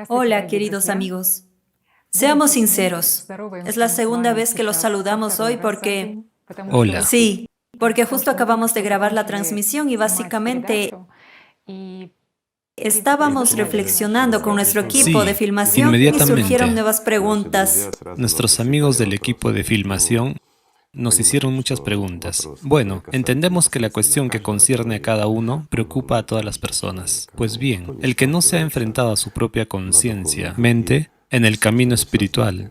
Hola, queridos amigos. Seamos sinceros. Es la segunda vez que los saludamos hoy porque... Hola. Sí, porque justo acabamos de grabar la transmisión y básicamente estábamos reflexionando con nuestro equipo de Sí, filmación y surgieron inmediatamente. nuevas preguntas. Nuestros amigos del equipo de filmación nos hicieron muchas preguntas. Bueno, entendemos que la cuestión que concierne a cada uno preocupa a todas las personas. Pues bien, el que no se ha enfrentado a su propia conciencia, mente, en el camino espiritual,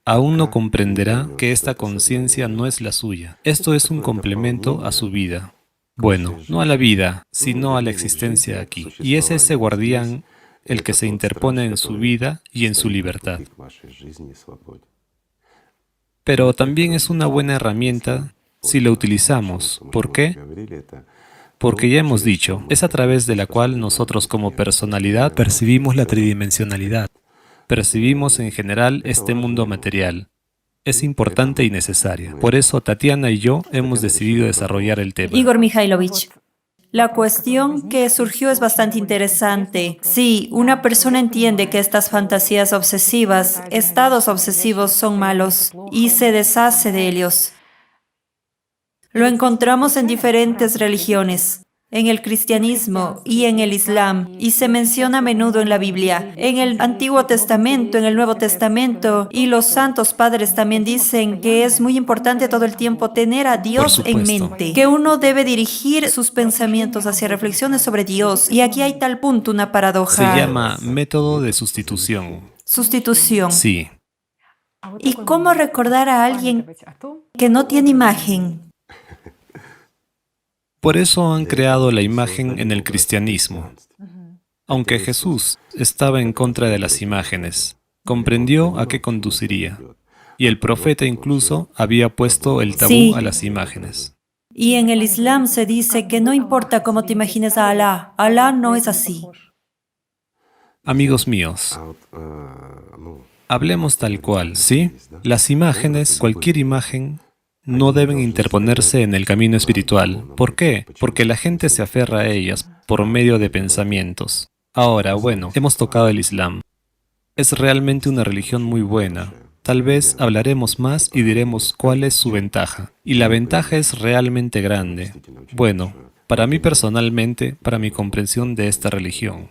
aún no comprenderá que esta conciencia no es la suya. Esto es un complemento a su vida. Bueno, no a la vida, sino a la existencia aquí. Y es ese guardián el que se interpone en su vida y en su libertad. Pero también es una buena herramienta si la utilizamos. ¿Por qué? Porque ya hemos dicho, es a través de la cual nosotros como personalidad percibimos la tridimensionalidad. Percibimos en general este mundo material. Es importante y necesaria. Por eso Tatiana y yo hemos decidido desarrollar el tema. Igor Mikhailovich, la cuestión que surgió es bastante interesante. Sí, una persona entiende que estas fantasías obsesivas, estados obsesivos son malos y se deshace de ellos. Lo encontramos en diferentes religiones, en el cristianismo y en el islam, y se menciona a menudo en la Biblia, en el Antiguo Testamento, en el Nuevo Testamento, y los santos padres también dicen que es muy importante todo el tiempo tener a Por Dios en supuesto. mente, que uno debe dirigir sus pensamientos hacia reflexiones sobre Dios. Y aquí hay tal punto una Se paradoja. llama método de sustitución. Sustitución. Sí. ¿Y cómo recordar a alguien que no tiene imagen? Por eso han creado la imagen en el cristianismo. Aunque Jesús estaba en contra de las imágenes, comprendió a qué conduciría. Y el profeta incluso había puesto el tabú a Sí. las imágenes. Y en el Islam se dice que no importa cómo te imagines a Alá, Alá no es así. Amigos míos, hablemos tal cual, ¿sí? Las imágenes, cualquier imagen, no deben interponerse en el camino espiritual. ¿Por qué? Porque la gente se aferra a ellas por medio de pensamientos. Ahora, bueno, hemos tocado el Islam. Es realmente una religión muy buena. Tal vez hablaremos más y diremos cuál es su ventaja. Y la ventaja es realmente grande. Bueno, para mí personalmente, para mi comprensión de esta religión.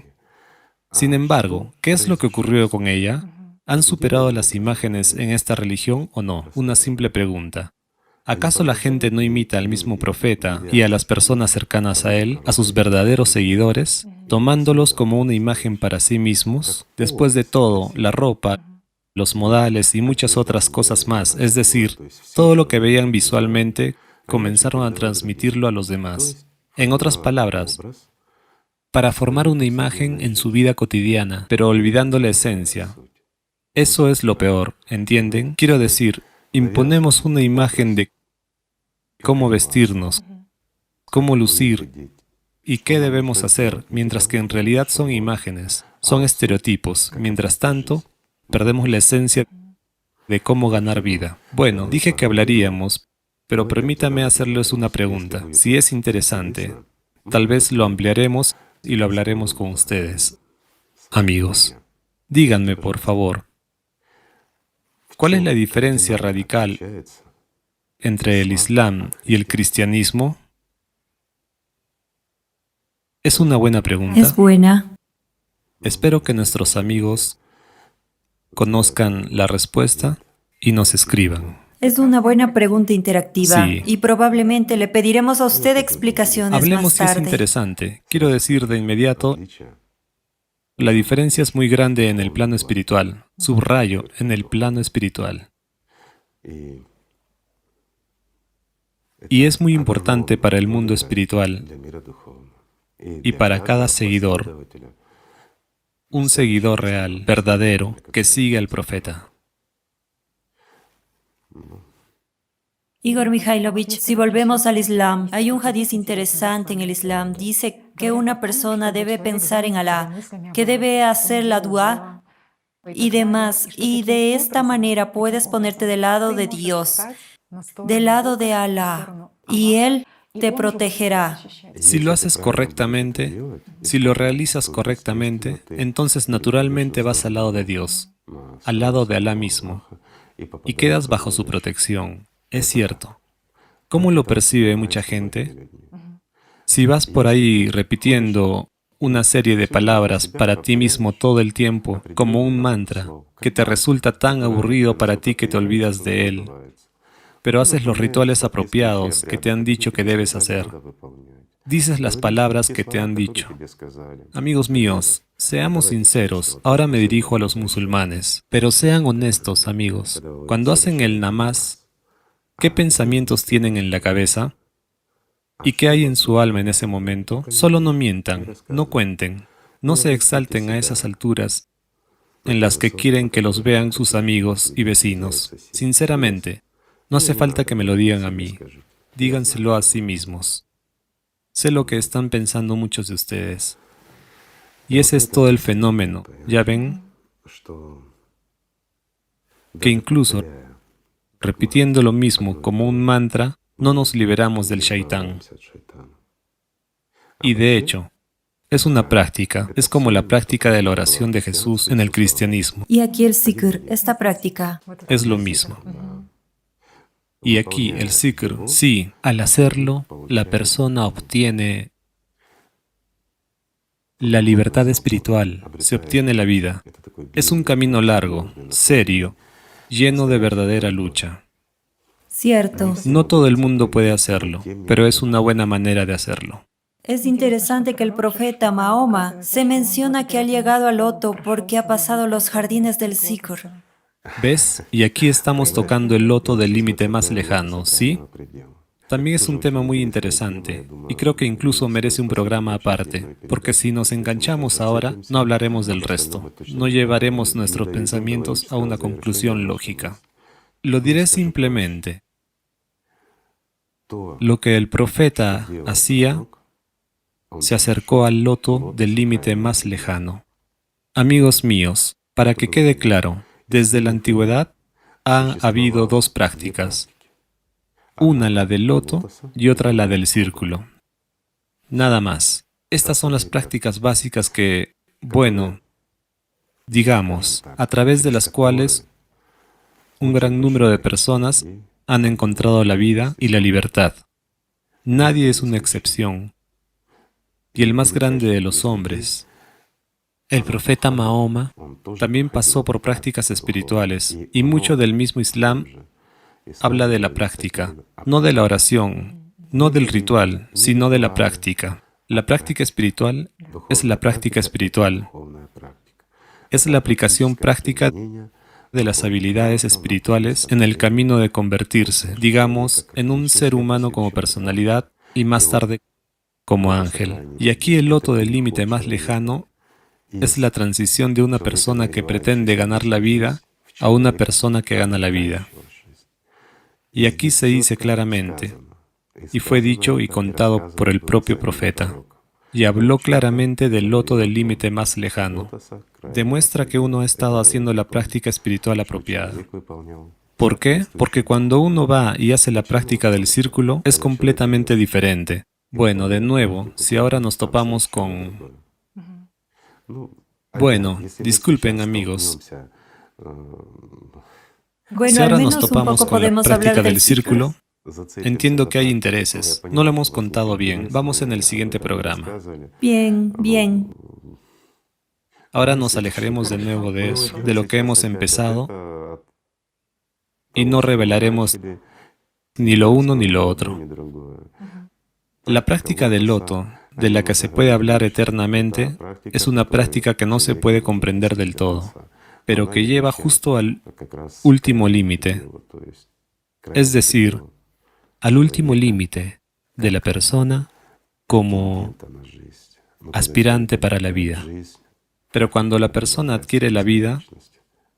Sin embargo, ¿qué es lo que ocurrió con ella? ¿Han superado las imágenes en esta religión o no? Una simple pregunta. ¿Acaso la gente no imita al mismo profeta y a las personas cercanas a él, a sus verdaderos seguidores, tomándolos como una imagen para sí mismos? Después de todo, la ropa, los modales y muchas otras cosas más, es decir, todo lo que veían visualmente, comenzaron a transmitirlo a los demás. En otras palabras, para formar una imagen en su vida cotidiana, pero olvidando la esencia. Eso es lo peor, ¿entienden? Quiero decir, imponemos una imagen de cómo vestirnos, cómo lucir y qué debemos hacer, mientras que en realidad son imágenes, son estereotipos. Mientras tanto, perdemos la esencia de cómo ganar vida. Bueno, dije que hablaríamos, pero permítame hacerles una pregunta. Si es interesante, tal vez lo ampliaremos y lo hablaremos con ustedes. Amigos, díganme por favor, ¿cuál es la diferencia radical entre el Islam y el cristianismo? Es una buena pregunta. Es buena. Espero que nuestros amigos conozcan la respuesta y nos escriban. Es una buena pregunta interactiva Sí. y probablemente le pediremos a usted explicaciones Hablemos más si es tarde. interesante. Quiero decir de inmediato, la diferencia es muy grande en el plano espiritual. Subrayo, en el plano espiritual. Y es muy importante para el mundo espiritual y para cada seguidor, un seguidor real, verdadero, que sigue al profeta. Igor Mikhailovich, si volvemos al Islam, hay un hadiz interesante en el Islam. Dice que una persona debe pensar en Alá, que debe hacer la dua y demás. Y de esta manera puedes ponerte del lado de Dios, del lado de Alá. Y Él te protegerá. Si lo haces correctamente, si lo realizas correctamente, entonces naturalmente vas al lado de Dios, al lado de Alá mismo, y quedas bajo su protección. Es cierto. ¿Cómo lo percibe mucha gente? Si vas por ahí repitiendo una serie de palabras para ti mismo todo el tiempo, como un mantra, que te resulta tan aburrido para ti que te olvidas de él, pero haces los rituales apropiados que te han dicho que debes hacer. Dices las palabras que te han dicho. Amigos míos, seamos sinceros, ahora me dirijo a los musulmanes, pero sean honestos, amigos. Cuando hacen el namaz, ¿qué pensamientos tienen en la cabeza? ¿Y qué hay en su alma en ese momento? Solo no mientan, no cuenten, no se exalten a esas alturas en las que quieren que los vean sus amigos y vecinos. Sinceramente, no hace falta que me lo digan a mí, díganselo a sí mismos. Sé lo que están pensando muchos de ustedes. Y ese es todo el fenómeno, ¿ya ven? Que incluso repitiendo lo mismo como un mantra, no nos liberamos del shaitán. Y de hecho, es una práctica, es como la práctica de la oración de Jesús en el cristianismo. Y aquí el zikr, esta práctica. Es lo mismo. Y aquí el zikr, sí, al hacerlo, la persona obtiene la libertad espiritual, se obtiene la vida. Es un camino largo, serio, lleno de verdadera lucha. Cierto. No todo el mundo puede hacerlo, pero es una buena manera de hacerlo. Es interesante que el profeta Mahoma se menciona que ha llegado al loto porque ha pasado los jardines del zikr. ¿Ves? Y aquí estamos tocando el loto del límite más lejano, ¿sí? También es un tema muy interesante, y creo que incluso merece un programa aparte, porque si nos enganchamos ahora, no hablaremos del resto, no llevaremos nuestros pensamientos a una conclusión lógica. Lo diré simplemente. Lo que el profeta hacía, se acercó al loto del límite más lejano. Amigos míos, para que quede claro, desde la antigüedad ha habido dos prácticas. Una la del loto y otra la del círculo. Nada más. Estas son las prácticas básicas que, bueno, digamos, a través de las cuales un gran número de personas han encontrado la vida y la libertad. Nadie es una excepción. Y el más grande de los hombres, el profeta Mahoma, también pasó por prácticas espirituales, y mucho del mismo Islam habla de la práctica, no de la oración, no del ritual, sino de la práctica. La práctica espiritual es la práctica espiritual. Es la aplicación práctica de las habilidades espirituales en el camino de convertirse, digamos, en un ser humano como personalidad y más tarde como ángel. Y aquí el loto del límite más lejano es la transición de una persona que pretende ganar la vida a una persona que gana la vida. Y aquí se dice claramente, y fue dicho y contado por el propio profeta, y habló claramente del loto del límite más lejano. Demuestra que uno ha estado haciendo la práctica espiritual apropiada. ¿Por qué? Porque cuando uno va y hace la práctica del círculo, es completamente diferente. Bueno, de nuevo, si ahora nos topamos con... Bueno, disculpen amigos. Bueno, Si al ahora nos menos un topamos poco con la podemos práctica hablar del del círculo, entiendo que hay intereses. No lo hemos contado bien. Vamos en el siguiente programa. Bien, bien. Ahora nos alejaremos de nuevo de eso, de lo que hemos empezado, y no revelaremos ni lo uno ni lo otro. La práctica del loto, de la que se puede hablar eternamente, es una práctica que no se puede comprender del todo, pero que lleva justo al último límite, es decir, al último límite de la persona como aspirante para la vida. Pero cuando la persona adquiere la vida,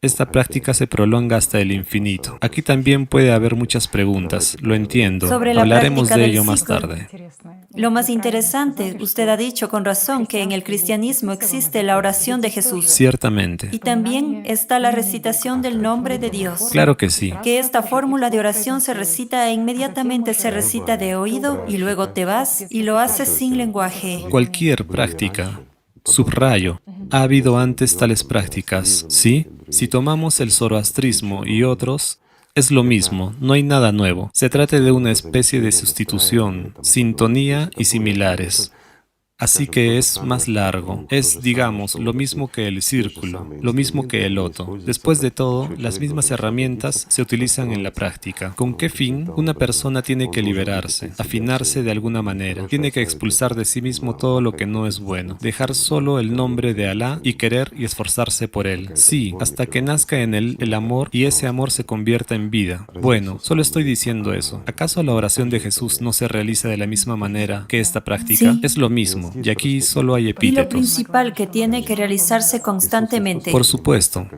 Esta práctica se prolonga hasta el infinito. Aquí también puede haber muchas preguntas, lo entiendo. Sobre la Hablaremos práctica de del ello más zikr. tarde. Lo más interesante, usted ha dicho con razón que en el cristianismo existe la oración de Jesús. Ciertamente. Y también está la recitación del nombre de Dios. Claro que sí. Que esta fórmula de oración se recita e inmediatamente se recita de oído y luego te vas y lo haces sin lenguaje. Cualquier práctica, subrayo, ha habido antes tales prácticas, ¿sí? Si tomamos el zoroastrismo y otros, es lo mismo, no hay nada nuevo. Se trata de una especie de sustitución, sintonía y similares. Así que es más largo. Es, digamos, lo mismo que el círculo, lo mismo que el loto. Después de todo, las mismas herramientas se utilizan en la práctica. ¿Con qué fin? Una persona tiene que liberarse, afinarse de alguna manera. Tiene que expulsar de sí mismo todo lo que no es bueno. Dejar solo el nombre de Alá y querer y esforzarse por él. Sí, hasta que nazca en él el amor y ese amor se convierta en vida. Bueno, solo estoy diciendo eso. ¿Acaso la oración de Jesús no se realiza de la misma manera que esta práctica? Sí. Es lo mismo. Y aquí solo hay Y lo epítetos. principal que tiene que realizarse constantemente. Por supuesto.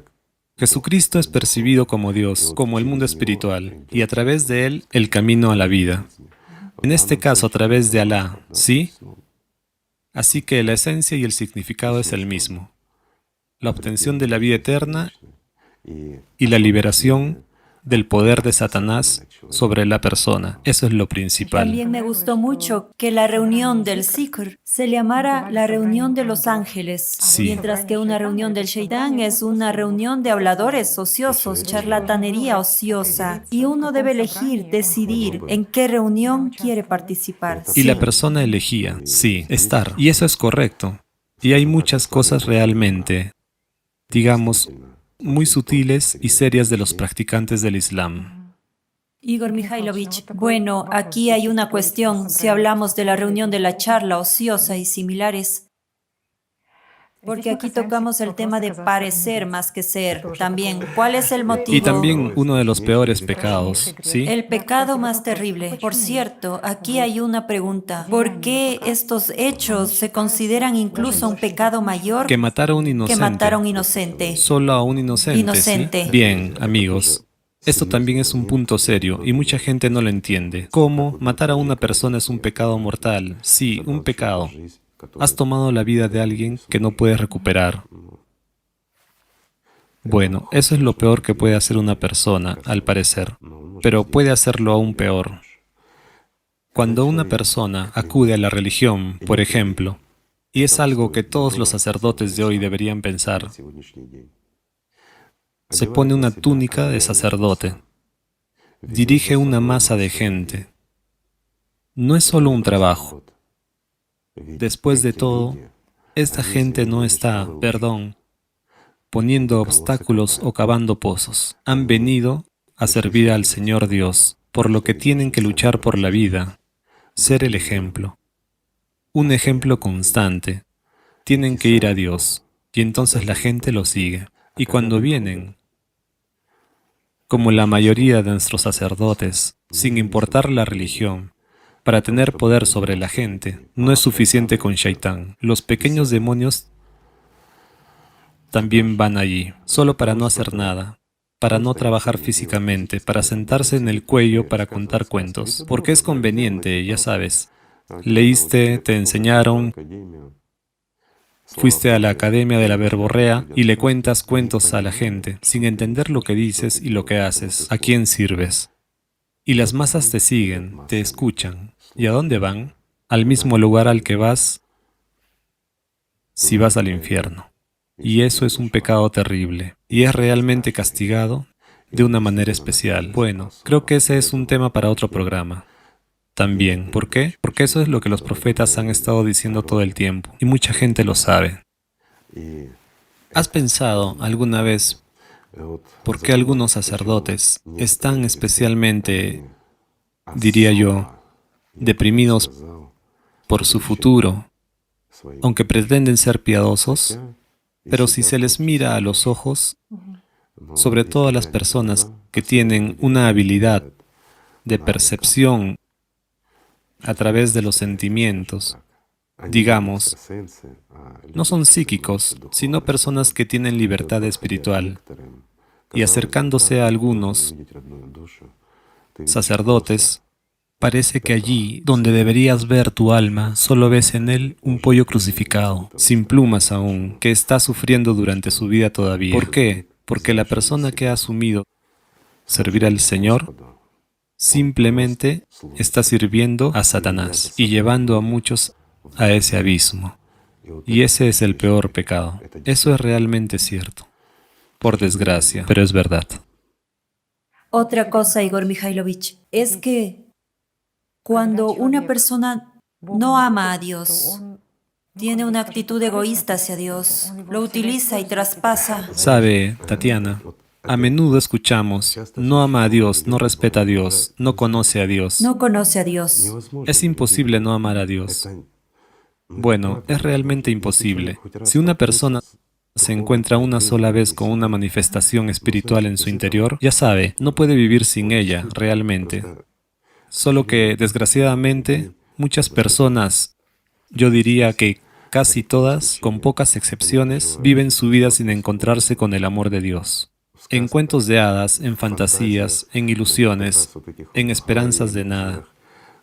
Jesucristo es percibido como Dios, como el mundo espiritual, y a través de él, el camino a la vida. En este caso, a través de Alá, ¿sí? Así que la esencia y el significado es el mismo. La obtención de la vida eterna y la liberación del poder de Satanás sobre la persona. Eso es lo principal. También me gustó mucho que la reunión del zikr se llamara la reunión de los ángeles, Sí. mientras que una reunión del Shaitán es una reunión de habladores ociosos, charlatanería ociosa, y uno debe elegir, decidir en qué reunión quiere participar. Y Sí. la persona elegía, sí, estar. Y eso es correcto. Y hay muchas cosas realmente, digamos, muy sutiles y serias de los practicantes del Islam. Igor Mikhailovich, bueno, aquí hay una cuestión, si hablamos de la reunión de la charla ociosa y similares. Porque aquí tocamos el tema de parecer más que ser. También, ¿cuál es el motivo? Y también uno de los peores pecados, ¿sí? El pecado más terrible. Por cierto, aquí hay una pregunta. ¿Por qué estos hechos se consideran incluso un pecado mayor Que matar a un que inocente. matar a un inocente? Solo a un inocente, Inocente. ¿sí? Bien, amigos. Esto también es un punto serio y mucha gente no lo entiende. ¿Cómo? Matar a una persona es un pecado mortal. Sí, un pecado. Has tomado la vida de alguien que no puedes recuperar. Bueno, eso es lo peor que puede hacer una persona, al parecer. Pero puede hacerlo aún peor. Cuando una persona acude a la religión, por ejemplo, y es algo que todos los sacerdotes de hoy deberían pensar, se pone una túnica de sacerdote, dirige una masa de gente. No es solo un trabajo. Después de todo, esta gente no está, poniendo obstáculos o cavando pozos. Han venido a servir al Señor Dios, por lo que tienen que luchar por la vida, ser el ejemplo. Un ejemplo constante. Tienen que ir a Dios, y entonces la gente lo sigue. Y cuando vienen, como la mayoría de nuestros sacerdotes, sin importar la religión, para tener poder sobre la gente, no es suficiente con Shaitán. Los pequeños demonios también van allí, solo para no hacer nada, para no trabajar físicamente, para sentarse en el cuello para contar cuentos, porque es conveniente, ya sabes. Leíste, te enseñaron, fuiste a la academia de la verborrea y le cuentas cuentos a la gente, sin entender lo que dices y lo que haces, a quién sirves. Y las masas te siguen, te escuchan. ¿Y a dónde van? Al mismo lugar al que vas si vas al infierno. Y eso es un pecado terrible, y es realmente castigado de una manera especial. Bueno, creo que ese es un tema para otro programa. También, ¿por qué? Porque eso es lo que los profetas han estado diciendo todo el tiempo, y mucha gente lo sabe. ¿Has pensado alguna vez por qué algunos sacerdotes están especialmente, diría yo, deprimidos por su futuro, aunque pretenden ser piadosos? Pero si se les mira a los ojos, sobre todo a las personas que tienen una habilidad de percepción a través de los sentimientos, digamos, no son psíquicos, sino personas que tienen libertad espiritual. y acercándose a algunos sacerdotes, parece que allí, donde deberías ver tu alma, solo ves en él un pollo crucificado, sin plumas aún, que está sufriendo durante su vida todavía. ¿Por qué? Porque la persona que ha asumido servir al Señor simplemente está sirviendo a Satanás y llevando a muchos a ese abismo. Y ese es el peor pecado. Eso es realmente cierto. Por desgracia, pero es verdad. Otra cosa, Igor Mikhailovich, es que cuando una persona no ama a Dios, tiene una actitud egoísta hacia Dios, lo utiliza y traspasa. Sabe, Tatiana, a menudo escuchamos, no ama a Dios, no respeta a Dios, no conoce a Dios. No conoce a Dios. Es imposible no amar a Dios. Bueno, es realmente imposible. Si una persona se encuentra una sola vez con una manifestación espiritual en su interior, ya sabe, no puede vivir sin ella, realmente. Solo que, desgraciadamente, muchas personas, yo diría que casi todas, con pocas excepciones, viven su vida sin encontrarse con el amor de Dios. En cuentos de hadas, en fantasías, en ilusiones, en esperanzas de nada,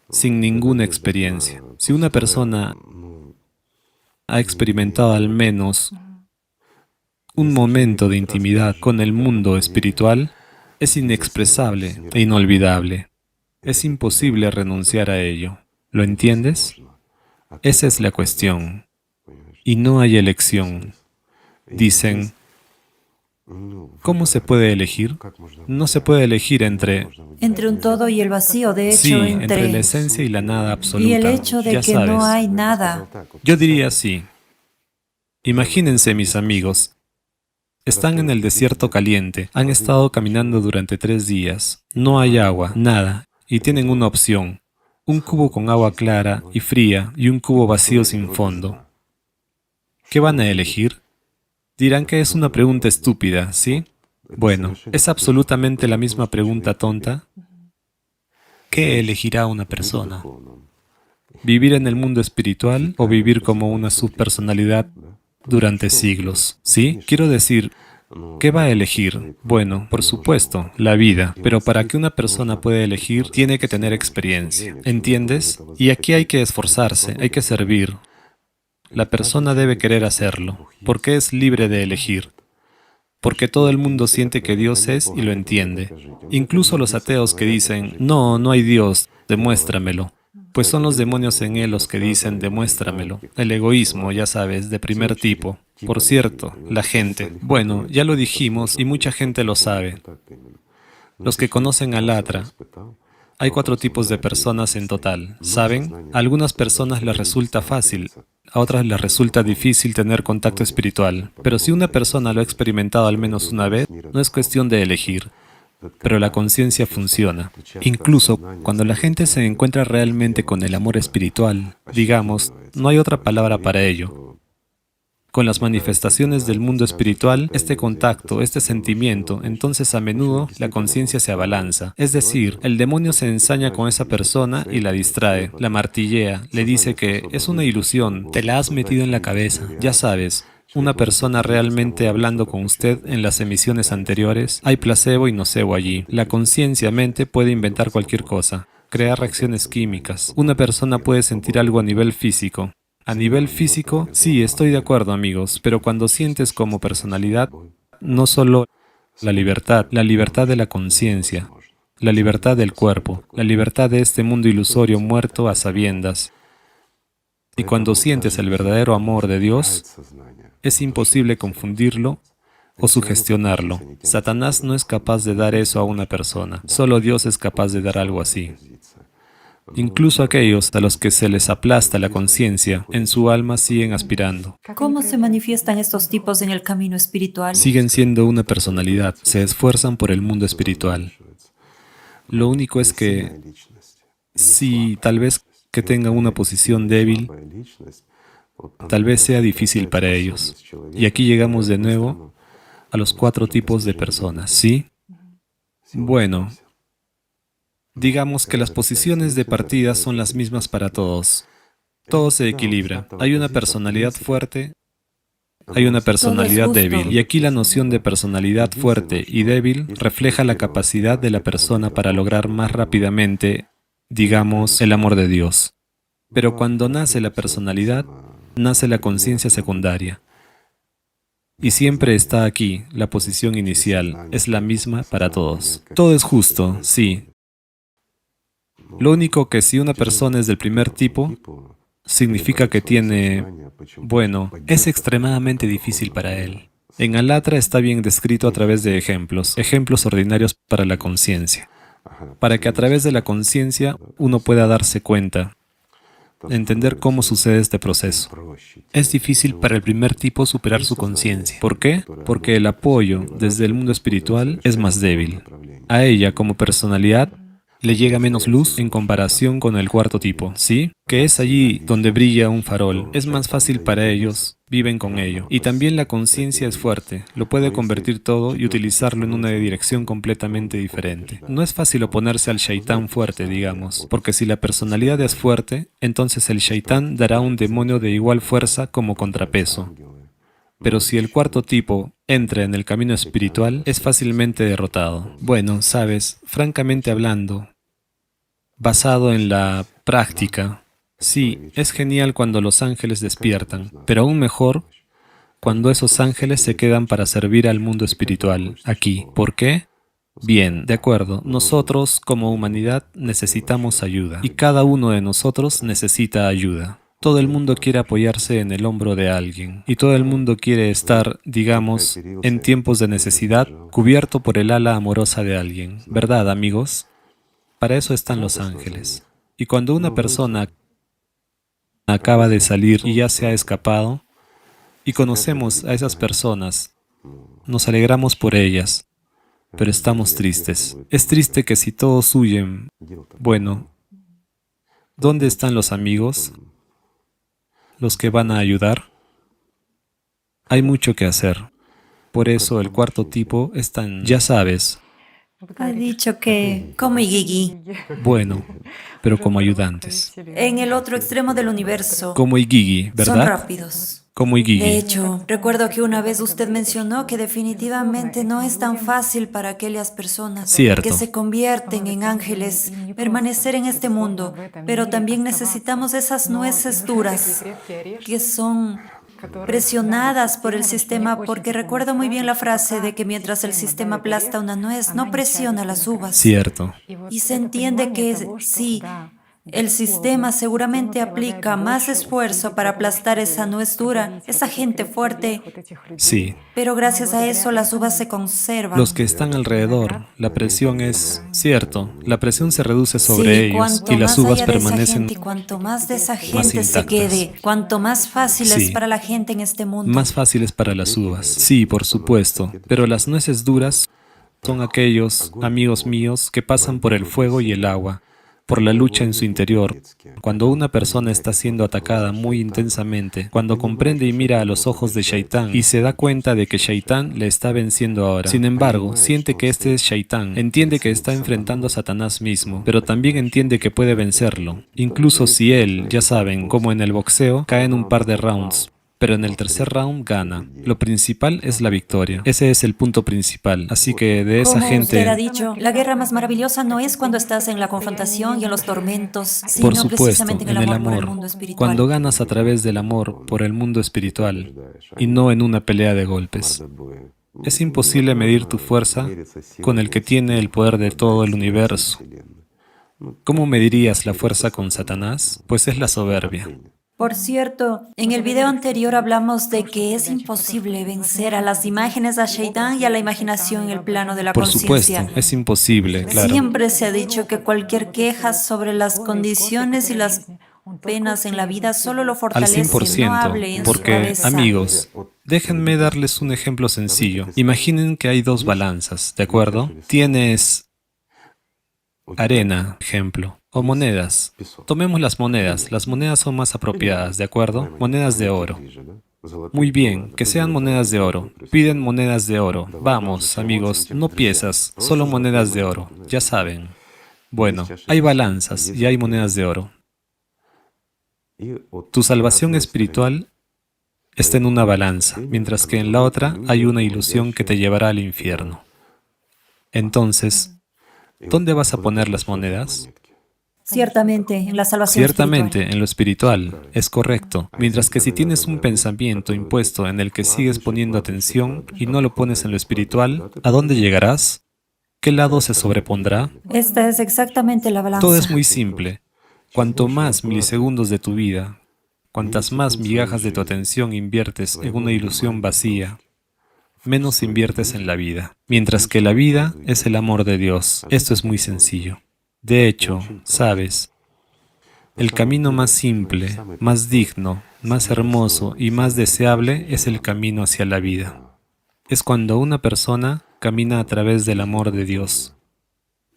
sin ninguna experiencia. Si una persona ha experimentado al menos un momento de intimidad con el mundo espiritual, es inexpresable e inolvidable. Es imposible renunciar a ello. ¿Lo entiendes? Esa es la cuestión. Y no hay elección. Dicen, ¿cómo se puede elegir? No se puede elegir entre un todo y el vacío, de hecho, sí, entre la esencia y la nada absoluta. y el hecho de ya que sabes. no hay nada. Yo diría así. Imagínense, mis amigos. Están en el desierto caliente, han estado caminando durante 3 días, no hay agua, nada, y tienen una opción, un cubo con agua clara y fría y un cubo vacío sin fondo. ¿Qué van a elegir? Dirán que es una pregunta estúpida, ¿sí? Bueno, es absolutamente la misma pregunta tonta. ¿Qué elegirá una persona? ¿Vivir en el mundo espiritual o vivir como una subpersonalidad durante siglos? ¿Sí? Quiero decir, ¿qué va a elegir? Bueno, por supuesto, la vida. Pero para que una persona pueda elegir, tiene que tener experiencia. ¿Entiendes? Y aquí hay que esforzarse, hay que servir. La persona debe querer hacerlo, porque es libre de elegir. Porque todo el mundo siente que Dios es y lo entiende. Incluso los ateos que dicen, no, no hay Dios, demuéstramelo. Pues son los demonios en él los que dicen, demuéstramelo. El egoísmo, ya sabes, de primer tipo. Por cierto, la gente. Bueno, ya lo dijimos y mucha gente lo sabe. Los que conocen a Latra. Hay 4 tipos de personas en total, ¿saben? A algunas personas les resulta fácil, a otras les resulta difícil tener contacto espiritual. Pero si una persona lo ha experimentado al menos una vez, no es cuestión de elegir. Pero la conciencia funciona. Incluso cuando la gente se encuentra realmente con el amor espiritual, digamos, no hay otra palabra para ello. Con las manifestaciones del mundo espiritual, este contacto, este sentimiento, entonces a menudo la conciencia se abalanza. Es decir, el demonio se ensaña con esa persona y la distrae, la martillea, le dice que es una ilusión, te la has metido en la cabeza, ya sabes. Una persona realmente hablando con usted en las emisiones anteriores, hay placebo y nocebo allí. La conciencia-mente puede inventar cualquier cosa, crear reacciones químicas. Una persona puede sentir algo a nivel físico. A nivel físico, sí, estoy de acuerdo, amigos, pero cuando sientes como personalidad, no solo la libertad de la conciencia, la libertad del cuerpo, la libertad de este mundo ilusorio muerto a sabiendas. Y cuando sientes el verdadero amor de Dios, es imposible confundirlo o sugestionarlo. Satanás no es capaz de dar eso a una persona. Solo Dios es capaz de dar algo así. Incluso aquellos a los que se les aplasta la conciencia, en su alma siguen aspirando. ¿Cómo se manifiestan estos tipos en el camino espiritual? Siguen siendo una personalidad, se esfuerzan por el mundo espiritual. Lo único es que, si tal vez que tengan una posición débil, tal vez sea difícil para ellos. Y aquí llegamos de nuevo a los 4 tipos de personas, ¿sí? Bueno, digamos que las posiciones de partida son las mismas para todos. Todo se equilibra. Hay una personalidad fuerte hay una personalidad justo. débil. Y aquí la noción de personalidad fuerte y débil refleja la capacidad de la persona para lograr más rápidamente, digamos, el amor de Dios. Pero cuando nace la personalidad, nace la conciencia secundaria. Y siempre está aquí, la posición inicial, es la misma para todos. Todo es justo, sí. Lo único que si una persona es del primer tipo, significa que tiene, bueno, es extremadamente difícil para él. En Alatra está bien descrito a través de ejemplos ordinarios para la conciencia, para que a través de la conciencia uno pueda darse cuenta, entender cómo sucede este proceso. Es difícil para el primer tipo superar su conciencia. ¿Por qué? Porque el apoyo desde el mundo espiritual es más débil. A ella, como personalidad, le llega menos luz en comparación con el cuarto tipo, ¿sí? Que es allí donde brilla un farol. Es más fácil para ellos, viven con ello. Y también la conciencia es fuerte, lo puede convertir todo y utilizarlo en una dirección completamente diferente. No es fácil oponerse al shaitán fuerte, digamos, porque si la personalidad es fuerte, entonces el shaitán dará un demonio de igual fuerza como contrapeso. Pero si el cuarto tipo entra en el camino espiritual, es fácilmente derrotado. Bueno, sabes, francamente hablando, basado en la práctica, sí, es genial cuando los ángeles despiertan, pero aún mejor cuando esos ángeles se quedan para servir al mundo espiritual, aquí. ¿Por qué? Bien, de acuerdo, nosotros como humanidad necesitamos ayuda, y cada uno de nosotros necesita ayuda. Todo el mundo quiere apoyarse en el hombro de alguien, y todo el mundo quiere estar, digamos, en tiempos de necesidad, cubierto por el ala amorosa de alguien. ¿Verdad, amigos? Para eso están los ángeles. Y cuando una persona acaba de salir y ya se ha escapado, y conocemos a esas personas, nos alegramos por ellas, pero estamos tristes. Es triste que si todos huyen, bueno, ¿dónde están los amigos? ¿Los que van a ayudar? Hay mucho que hacer. Por eso el cuarto tipo es tan, ya sabes, Ha dicho que, como Igigi, bueno, pero como ayudantes. en el otro extremo del universo, Como Igigi, son ¿verdad? rápidos. Como De Igigi. hecho, recuerdo que una vez usted mencionó que definitivamente no es tan fácil para aquellas personas Cierto. que se convierten en ángeles permanecer en este mundo, pero también necesitamos esas nueces duras que son presionadas por el sistema, porque recuerdo muy bien la frase de que mientras el sistema aplasta una nuez, no presiona las uvas. Cierto. Y se entiende que sí, el sistema seguramente aplica más esfuerzo para aplastar esa nuez dura, esa gente fuerte, Sí. pero gracias a eso las uvas se conservan. Los que están alrededor, la presión es cierto, la presión se reduce sobre Sí, ellos cuanto y las más uvas haya de esa permanecen gente y cuanto más de esa gente se intactas. quede, cuanto más fácil es Sí. para la gente en este mundo. más fáciles para las uvas. Sí, por supuesto, pero las nueces duras son aquellos amigos míos que pasan por el fuego y el agua, por la lucha en su interior. Cuando una persona está siendo atacada muy intensamente, cuando comprende y mira a los ojos de Shaitán y se da cuenta de que Shaitán le está venciendo ahora. Sin embargo, siente que este es Shaitán, entiende que está enfrentando a Satanás mismo, pero también entiende que puede vencerlo. Incluso si él, ya saben, como en el boxeo, cae en un par de rounds. Pero en el tercer round gana. Lo principal es la victoria. Ese es el punto principal. Así que de esa Como usted ha gente, dicho, la guerra más maravillosa no es cuando estás en la confrontación y en los tormentos, por sino supuesto, precisamente en el amor por el mundo espiritual. cuando ganas a través del amor por el mundo espiritual y no en una pelea de golpes. Es imposible medir tu fuerza con el que tiene el poder de todo el universo. ¿Cómo medirías la fuerza con Satanás? Pues es la soberbia. Por cierto, en el video anterior hablamos de que es imposible vencer a las imágenes de Shaitán y a la imaginación en el plano de la Por supuesto, conciencia. es imposible, claro. Siempre se ha dicho que cualquier queja sobre las condiciones y las penas en la vida solo lo Al fortalece, no 100%, hable en su porque, cabeza. amigos, déjenme darles un ejemplo sencillo. Imaginen que hay dos balanzas, ¿de acuerdo? Tienes arena, ejemplo, o monedas. Tomemos las monedas son más apropiadas, ¿de acuerdo? Monedas de oro. Muy bien, que sean monedas de oro. Piden monedas de oro. Vamos, amigos, no piezas, solo monedas de oro, ya saben. Bueno, hay balanzas y hay monedas de oro. Tu salvación espiritual está en una balanza, mientras que en la otra hay una ilusión que te llevará al infierno. Entonces, ¿dónde vas a poner las monedas? Ciertamente, en la salvación Ciertamente, espiritual. en lo espiritual, es correcto. Mientras que si tienes un pensamiento impuesto en el que sigues poniendo atención y no lo pones en lo espiritual, ¿a dónde llegarás? ¿Qué lado se sobrepondrá? Esta es exactamente la Todo es balanza. muy simple. Cuanto más milisegundos de tu vida, cuantas más migajas de tu atención inviertes en una ilusión vacía, menos inviertes en la vida. Mientras que la vida es el amor de Dios. Esto es muy sencillo. De hecho, sabes, el camino más simple, más digno, más hermoso y más deseable es el camino hacia la vida. Es cuando una persona camina a través del amor de Dios,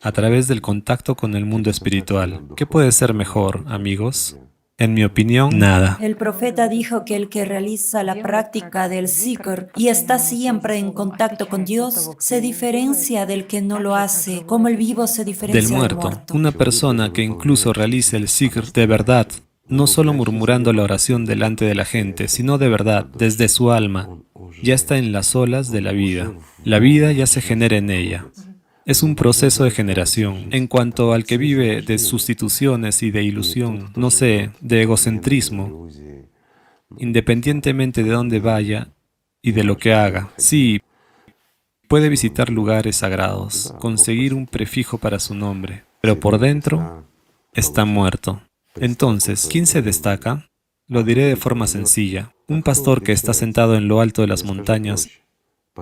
a través del contacto con el mundo espiritual. ¿Qué puede ser mejor, amigos? En mi opinión, nada. El profeta dijo que el que realiza la práctica del zikr y está siempre en contacto con Dios se diferencia del que no lo hace, como el vivo se Del diferencia del muerto, muerto. una persona que incluso realice el zikr de verdad, no solo murmurando la oración delante de la gente, sino de verdad, desde su alma, ya está en las olas de la vida. La vida ya se genera en ella. Es un proceso de generación. En cuanto al que vive de sustituciones y de ilusión, no sé, de egocentrismo, independientemente de dónde vaya y de lo que haga, sí, puede visitar lugares sagrados, conseguir un prefijo para su nombre, pero por dentro está muerto. Entonces, ¿quién se destaca? Lo diré de forma sencilla. Un pastor que está sentado en lo alto de las montañas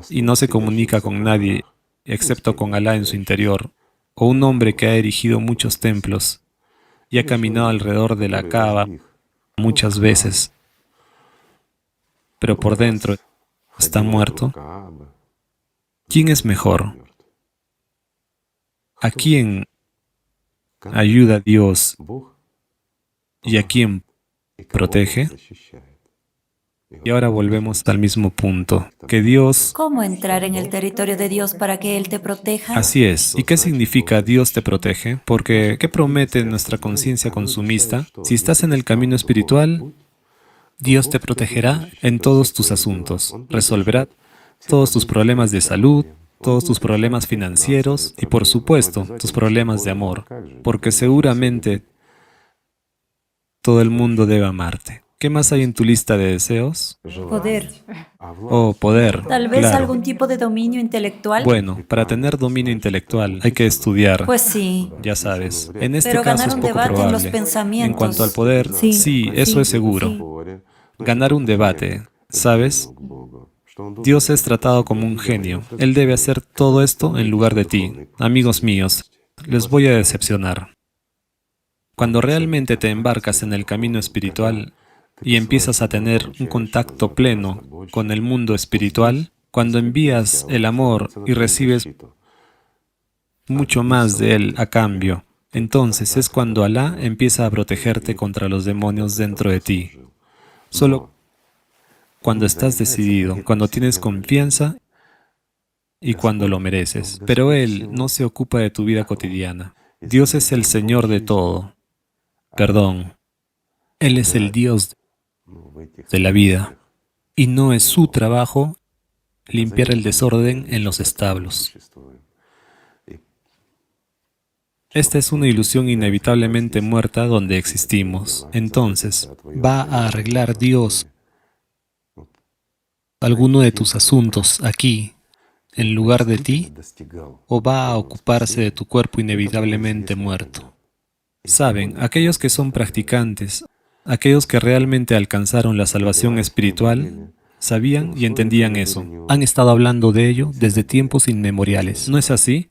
y no se comunica con nadie excepto con Alá en su interior, o un hombre que ha erigido muchos templos y ha caminado alrededor de la Kaaba muchas veces, pero por dentro está muerto. ¿Quién es mejor? ¿A quién ayuda Dios y a quién protege? Y ahora volvemos al mismo punto, que Dios... ¿Cómo entrar en el territorio de Dios para que Él te proteja? Así es. ¿Y qué significa Dios te protege? Porque, ¿qué promete nuestra conciencia consumista? Si estás en el camino espiritual, Dios te protegerá en todos tus asuntos, resolverá todos tus problemas de salud, todos tus problemas financieros y, por supuesto, tus problemas de amor, porque seguramente todo el mundo debe amarte. ¿Qué más hay en tu lista de deseos? Poder. Oh, poder. Tal vez Claro. algún tipo de dominio intelectual. Bueno, para tener dominio intelectual hay que estudiar. Pues sí. Ya sabes, en este Pero caso ganar es un poco debate en los probable. pensamientos. En cuanto al poder, Sí, sí, eso sí, es seguro. sí. Ganar un debate, ¿sabes? Dios es tratado como un genio. Él debe hacer todo esto en lugar de ti. Amigos míos, les voy a decepcionar. Cuando realmente te embarcas en el camino espiritual y empiezas a tener un contacto pleno con el mundo espiritual, cuando envías el amor y recibes mucho más de él a cambio, entonces es cuando Alá empieza a protegerte contra los demonios dentro de ti. Solo cuando estás decidido, cuando tienes confianza y cuando lo mereces. Pero Él no se ocupa de tu vida cotidiana. Dios es el Señor de todo. Perdón, Él es el Dios de la vida. Y no es su trabajo limpiar el desorden en los establos. Esta es una ilusión inevitablemente muerta donde existimos. Entonces, ¿va a arreglar Dios alguno de tus asuntos aquí, en lugar de ti, o va a ocuparse de tu cuerpo inevitablemente muerto? Saben, aquellos que son practicantes, aquellos que realmente alcanzaron la salvación espiritual, sabían y entendían eso. Han estado hablando de ello desde tiempos inmemoriales. ¿No es así?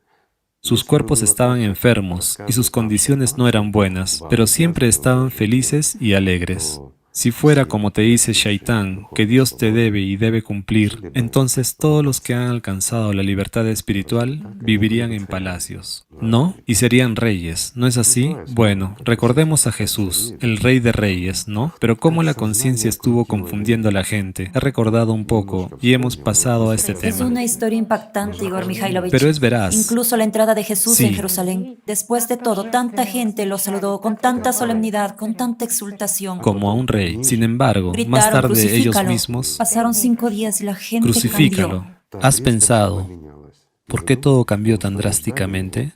Sus cuerpos estaban enfermos y sus condiciones no eran buenas, pero siempre estaban felices y alegres. Si fuera como te dice Shaitán, que Dios te debe y debe cumplir, entonces todos los que han alcanzado la libertad espiritual vivirían en palacios, ¿no? Y serían reyes, ¿no es así? Bueno, recordemos a Jesús, el rey de reyes, ¿no? Pero cómo la conciencia estuvo confundiendo a la gente. He recordado un poco y hemos pasado a este Es tema. una historia impactante, Igor Mikhailovich. Pero es veraz. Incluso la entrada de Jesús Sí. en Jerusalén. Después de todo, tanta gente lo saludó con tanta solemnidad, con tanta exultación. Como a un rey. rey. Sin embargo, más Gritaron, tarde ellos "Crucifícalo". mismos, Pasaron 5 días y la gente crucifícalo. cambió. ¿Has pensado por qué todo cambió tan drásticamente?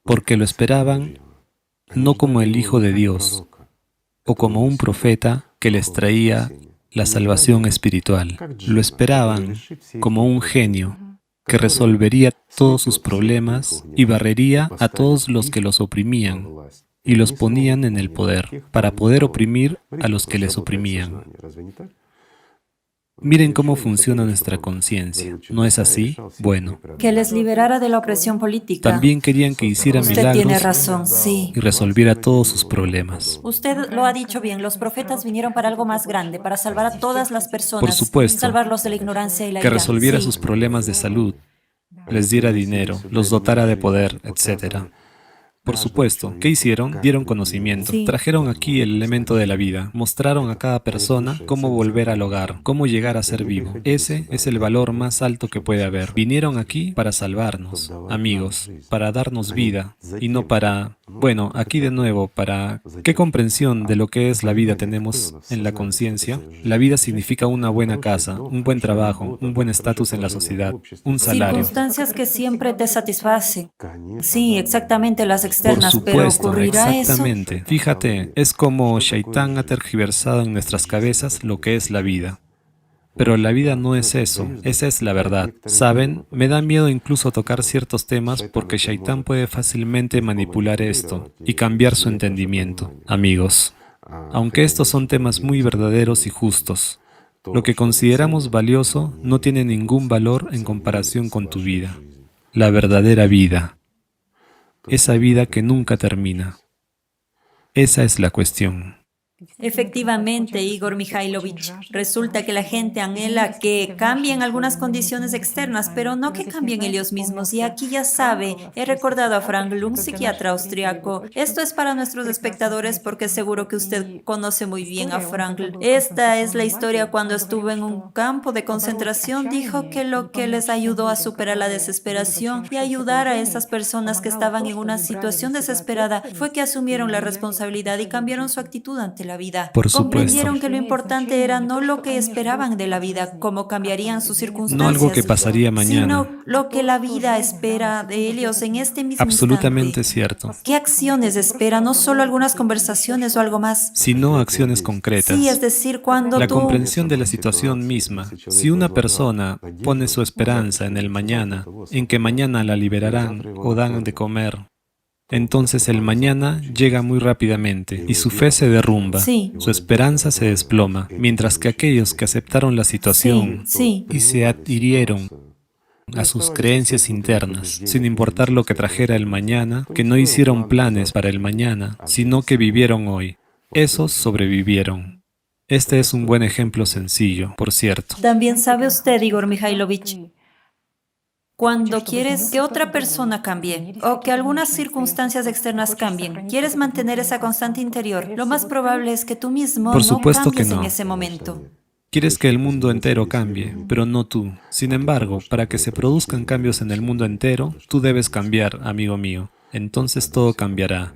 Porque lo esperaban no como el Hijo de Dios o como un profeta que les traía la salvación espiritual. Lo esperaban como un genio que resolvería todos sus problemas y barrería a todos los que los oprimían y los ponían en el poder para poder oprimir a los que les oprimían. Miren cómo funciona nuestra conciencia. ¿No es así? Bueno, Que les liberara de la opresión política. también querían que hiciera Usted tiene milagros razón, sí. y resolviera todos sus problemas. Usted lo ha dicho bien, los profetas vinieron para algo más grande, para salvar a todas las personas. Por supuesto. Salvarlos de la ignorancia y la Que ira. resolviera Sí. sus problemas de salud, les diera dinero, los dotara de poder, etc. Por supuesto, ¿qué hicieron? Dieron conocimiento, Sí. trajeron aquí el elemento de la vida, mostraron a cada persona cómo volver al hogar, cómo llegar a ser vivo. Ese es el valor más alto que puede haber. Vinieron aquí para salvarnos, amigos, para darnos vida, y no para, bueno, aquí de nuevo, para... ¿Qué comprensión de lo que es la vida tenemos en la conciencia? La vida significa una buena casa, un buen trabajo, un buen estatus en la sociedad, un salario. Circunstancias que siempre te satisfacen. Sí, exactamente las Por externas, pero supuesto, ¿ocurrirá eso? exactamente. Fíjate, es como Shaitán ha tergiversado en nuestras cabezas lo que es la vida. Pero la vida no es eso, esa es la verdad. ¿Saben? Me da miedo incluso tocar ciertos temas porque Shaitán puede fácilmente manipular esto y cambiar su entendimiento. Amigos, aunque estos son temas muy verdaderos y justos, lo que consideramos valioso no tiene ningún valor en comparación con tu vida. La verdadera vida. Esa vida que nunca termina. Esa es la cuestión. Efectivamente, Igor Mikhailovich, resulta que la gente anhela que cambien algunas condiciones externas, pero no que cambien ellos mismos. Y aquí ya sabe, he recordado a Frankl, un psiquiatra austriaco. Esto es para nuestros espectadores porque seguro que usted conoce muy bien a Frankl. Esta es la historia cuando estuvo en un campo de concentración. Dijo que lo que les ayudó a superar la desesperación y ayudar a esas personas que estaban en una situación desesperada fue que asumieron la responsabilidad y cambiaron su actitud ante la vida. Por supuesto. Comprendieron que lo importante era no lo que esperaban de la vida, cómo cambiarían sus circunstancias, No algo que pasaría mañana. sino lo que la vida espera de ellos en este mismo Absolutamente instante. cierto. ¿Qué acciones espera? No solo algunas conversaciones o algo más. Sino acciones concretas. Sí, es decir, cuando La tú... comprensión de la situación misma. Si una persona pone su esperanza en el mañana, en que mañana la liberarán o dan de comer, entonces el mañana llega muy rápidamente y su fe se derrumba, Sí. su esperanza se desploma, mientras que aquellos que aceptaron la situación Sí, y se adhirieron a sus creencias internas, sin importar lo que trajera el mañana, que no hicieron planes para el mañana, sino que vivieron hoy, esos sobrevivieron. Este es un buen ejemplo sencillo, por cierto. También sabe usted, Igor Mikhailovich, cuando quieres que otra persona cambie o que algunas circunstancias externas cambien, quieres mantener esa constante interior, lo más probable es que tú mismo Por no supuesto que cambies en no. ese momento. Quieres que el mundo entero cambie, pero no tú. Sin embargo, para que se produzcan cambios en el mundo entero, tú debes cambiar, amigo mío. Entonces todo cambiará.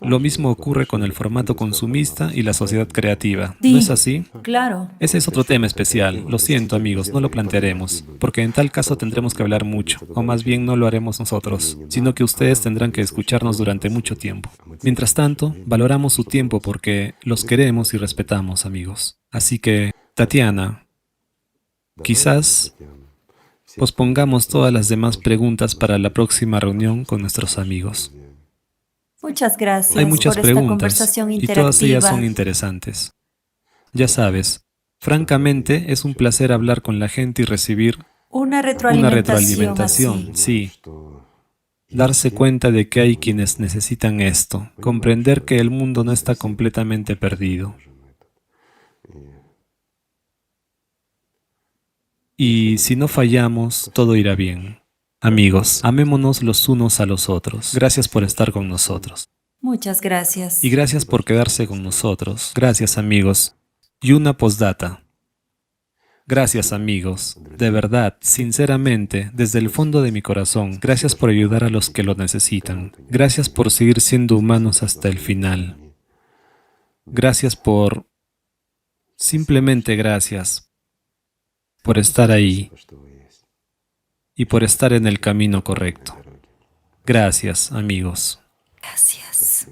Lo mismo ocurre con el formato consumista y la sociedad creativa. ¿No es así? Claro. Ese es otro tema especial. Lo siento, amigos, no lo plantearemos, porque en tal caso tendremos que hablar mucho, o más bien no lo haremos nosotros, sino que ustedes tendrán que escucharnos durante mucho tiempo. Mientras tanto, valoramos su tiempo porque los queremos y respetamos, amigos. Así que, Tatiana, quizás pospongamos todas las demás preguntas para la próxima reunión con nuestros amigos. Muchas gracias Hay muchas por esta preguntas conversación y interactiva. todas ellas son interesantes. Ya sabes, francamente es un placer hablar con la gente y recibir Una una retroalimentación, así. sí. Darse cuenta de que hay quienes necesitan esto, comprender que el mundo no está completamente perdido. Y si no fallamos, todo irá bien. Amigos, amémonos los unos a los otros. Gracias por estar con nosotros. Muchas gracias. Y gracias por quedarse con nosotros. Gracias, amigos. Y una postdata. Gracias, amigos. De verdad, sinceramente, desde el fondo de mi corazón, gracias por ayudar a los que lo necesitan. Gracias por seguir siendo humanos hasta el final. Gracias simplemente gracias por estar ahí y por estar en el camino correcto. Gracias, amigos. Gracias.